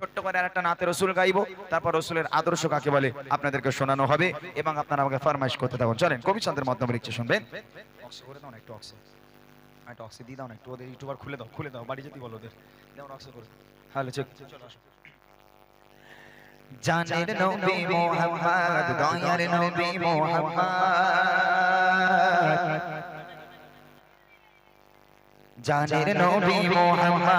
ছোট্ট করে আরেকটা নাতে রসুল গাইবো, তারপর রসুলের আদর্শ কাকে বলে আপনাদেরকে শোনানো হবে এবং আপনারা আমাকে ফরমাইশ করতে থাকুন। চলেন কবিচন্দ্রের মাধ্যমে লিখছে, শুনবেন। অক্স করে দাও না একটু, অক্স একটা অক্সি দিয়ে দাও না একটু, ওদের ইউটিউবার খুলে দাও বাড়ি যেতে বলো ওদের, যেমন অক্স করে। হ্যালো চেক, চলো আসো। জানের নবী মুহাম্মদ, দয়ার নবী মুহাম্মদ, জানের নবী মুহাম্মদ,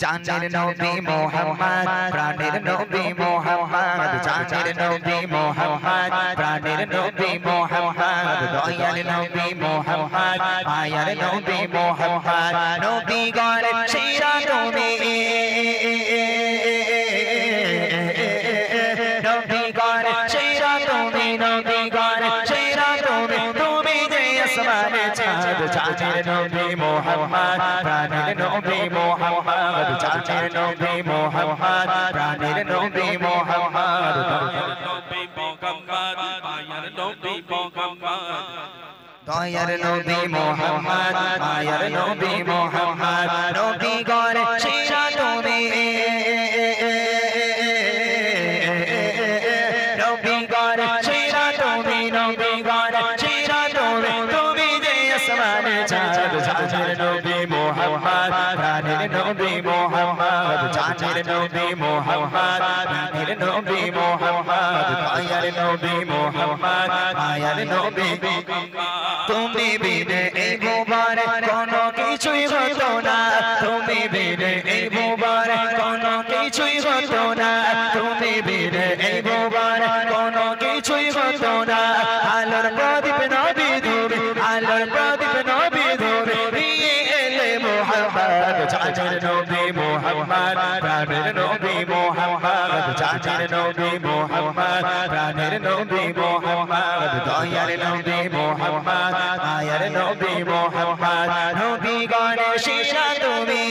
জানের নবী মুহাম্মদ, প্রাণের নবী মুহাম্মদ, জানের নবী মুহাম্মদ, প্রাণের নবী মুহাম্মদ, দয়ার নবী মুহাম্মদ, মায়ার নবী মুহাম্মদ, নবী গণের সেরা তুমি, নবী গণের সেরা তুমি, নবী গণের সেরা তুমি, তুমি যে আসমানে চাঁদ, জানের নবী মুহাম্মদ, প্রাণের নবী মুহাম্মদ, জানের নবী মুহাম্মদ, প্রাণের নবী মুহাম্মদ, দয়ার নবী মুহাম্মদ, মায়ার নবী মুহাম্মদ, দয়ার নবী মুহাম্মদ, মায়ার নবী মুহাম্মদ, নবী গণের সেরা তুমি, নবী গণের সেরা তুমি, নবী গণের সেরা তুমি, তুমি যে আসমানে চাঁদ, জানের নবী মুহাম্মদ, প্রাণের নবী মুহাম্মদ, জানের নবী মুহাম্মদ, প্রাণের নবী মুহাম্মদ, দয়ার নবী মুহাম্মদ, মায়ার নবী মুহাম্মদ, তুমি বিনে এই মুবারক কোনো কিছুই হতো না, তুমি বিনে এই মুবারক কোনো কিছুই হতো না, তুমি বিনে এই মুবারক কোনো কিছুই হতো না, আলোর প্রদীপ নবী ধরে, আলোর প্রদীপ নবী ধরে নিয়ে এলে মুহাম্মদ, জানের নবী মুহাম্মদ, প্রাণের নবী মুহাম্মদ, জানের নবী মুহাম্মদ, প্রাণের নবী মুহাম্মদ, দয়ার নবী মুহাম্মদ, মায়ার নবী মুহাম্মদ, নবী গণের সেরা তুমি,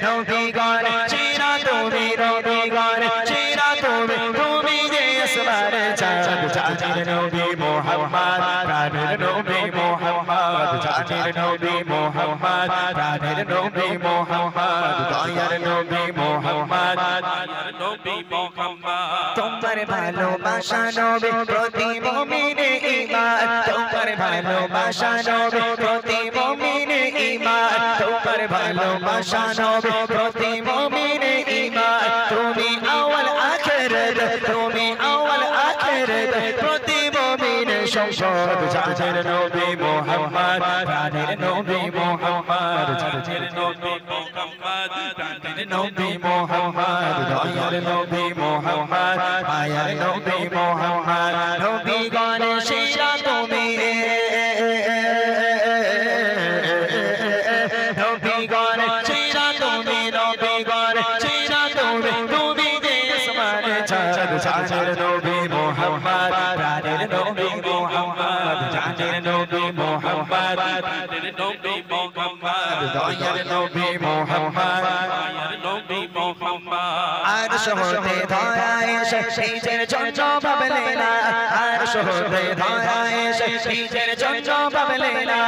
নবী গণের সেরা তুমি, নবী গণের সেরা তুমি, তুমি যে আসমানে চাঁদ, জানের নবী মুহাম্মদ, প্রাণের নবী মুহাম্মদ, জানের নবী মুহাম্মদ, প্রাণের নবী মুহাম্মদ, দয়ার নবী মুহাম্মদ, দয়ার নবী মুহাম্মদ, তোমার ভালোবাসা নবী প্রতি মুমিনে ঈমান, তোমার ভালোবাসা নবী প্রতি মুমিনে ঈমান, তোমার ভালোবাসা নবী প্রতি মুমিনে ঈমান, তুমি আওয়াল আখিরাত, তুমি আওয়াল আখিরাত, প্রতি মুমিনে সম্পদ, জানের নবী মুহাম্মদ, প্রাণের নবী মুহাম্মদ, জানের নবী মুহাম্মদ, প্রাণের নবী মুহাম্মদ, দয়ার নবী মুহাম্মদ, মায়ার নবী মুহাম্মদ, নবী গণের সেরা তুমি, নবী গণের সেরা তুমি, নবী গণের সেরা তুমি, তুমি যে আসমানে চাঁদ, জানের নবী মুহাম্মদ, প্রাণের নবী মুহাম্মদ, জানের নবী মুহাম্মদ, প্রাণের নবী মুহাম্মদ, দয়ার নবী মুহাম্মদ, মায়ার নবী মুহাম্মদ, আরশ হতে ধরা এসে নিজের জন্য ভাবলে না, আরশ হতে ধরা এসে নিজের জন্য ভাবলে না,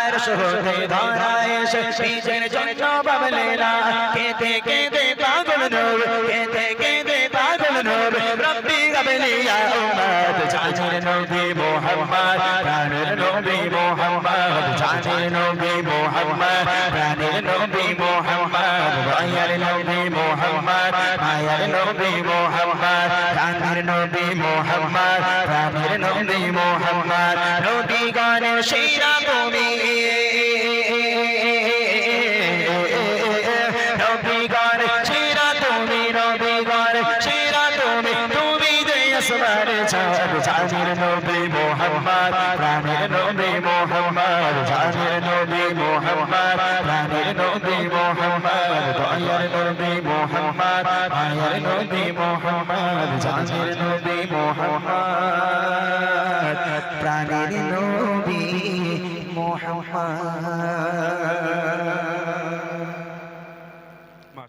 আরশ হতে ধরা এসে নিজের জন্য ভাবলে না, কেঁদে কেঁদে পাগল নবী, কেঁদে কেঁদে পাগল নবী, রব্বি হাবলি ইয়া উম্মত, জানের নবী মুহাম্মদ, প্রাণের নবী মুহাম্মদ, জানের নবী মুহাম্মদ, প্রাণের নবী মুহাম্মদ, দয়ার নবী মুহাম্মদ, মায়ার নবী মুহাম্মদ, প্রাণের নবী মুহাম্মদ, প্রাণের নবী মুহাম্মদ, নবী গণের সেরা তুমি, নবী গণের সেরা তুমি, নবী গণের সেরা তুমি, তুমি যে আসমানে চাঁদ, জানের নবী মুহাম্মদ, প্রাণের নবী মুহাম্মদ, জানের নবী মুহাম্মদ, প্রাণের নবী মুহাম্মদ, দয়ার নবী মুহাম্মদ, মায়ার নবী মুহাম্মদ, জানের নবী মুহাম্মদ, প্রাণের নবী